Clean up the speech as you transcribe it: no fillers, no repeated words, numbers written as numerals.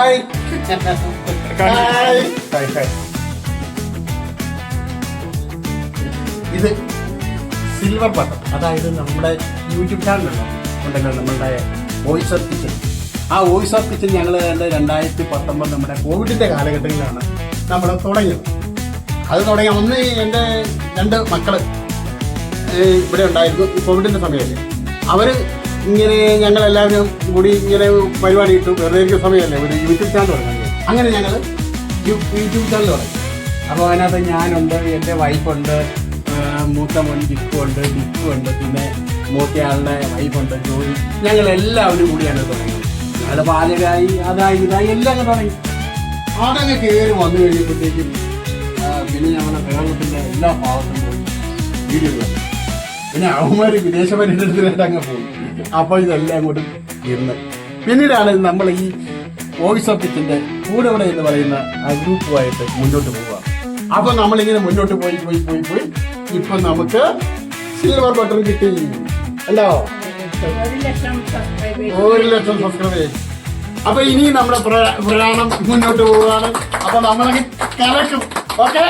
Hi ഇത് silver button, അതായത് നമ്മുടെ യൂട്യൂബ് ചാനലുണ്ടല്ലോ ഉണ്ടല്ലോ നമ്മളുടെ വോയിസ് ഓഫ് കിച്ചൺ. ആ വോയിസ് ഓഫ് കിച്ചൺ ഞങ്ങൾ 2019 നമ്മുടെ കോവിഡിന്റെ കാലഘട്ടങ്ങളിലാണ് നമ്മൾ തുടങ്ങിയത്. അത് തുടങ്ങി ഒന്ന് എൻ്റെ 2 മക്കള് ഇവിടെ ഉണ്ടായിരുന്നു. കോവിഡിന്റെ സമയമല്ലേ, അവര് ഇങ്ങനെ ഞങ്ങളെല്ലാവരും കൂടി ഇങ്ങനെ പരിപാടി ഇട്ടു. വെറുതെ ഇരിക്കുന്ന സമയമല്ലേ, ഒരു യൂട്യൂബ് ചാനൽ തുടങ്ങി. അങ്ങനെ ഞങ്ങൾ യൂട്യൂബ് ചാനൽ തുടങ്ങി. അപ്പോൾ അതിനകത്ത് ഞാനുണ്ട്, എൻ്റെ വൈഫുണ്ട്, മൂത്ത മോൻ ഡിക്കുണ്ട്, പിന്നെ മൂത്തയാളുടെ വൈഫുണ്ട് ജോലി. ഞങ്ങളെല്ലാവരും കൂടിയാണ് തുടങ്ങിയത്. ഞങ്ങൾ പാചകമായി അതായി ഇതായി എല്ലാം അങ്ങ് തുടങ്ങി. അതങ്ങ് കയറി വന്നു കഴിയുമ്പോഴത്തേക്കും പിന്നെ ഞങ്ങളുടെ കേരളത്തിൻ്റെ എല്ലാ ഭാഗത്തും പോയി വീഡിയോ കണ്ടു. പിന്നെ അവന്മാർ വിദേശ പര്യടനത്തിനായിട്ട് അങ്ങ് പോയി. അപ്പോൾ ഇതെല്ലാം കൂടി ഇരുന്ന് പിന്നീടാണ് നമ്മൾ ഈ വോയിസ് ഓഫ് കിച്ചൻ്റെ കൂടെ എന്ന് പറയുന്ന ആ ഗ്രൂപ്പുമായിട്ട് മുന്നോട്ട് പോവുക. അപ്പൊ നമ്മളിങ്ങനെ മുന്നോട്ട് പോയി ഇപ്പൊ നമുക്ക് സിൽവർ ബട്ടൺ കിട്ടി അല്ലോ, 1,00,000 സബ്സ്ക്രൈബേഴ്സ്. അപ്പൊ ഇനി നമ്മുടെ പ്രയാണം മുന്നോട്ട് പോവുകയാണ്. അപ്പൊ നമ്മളങ്ങ് കലക്കും. ഓക്കെ.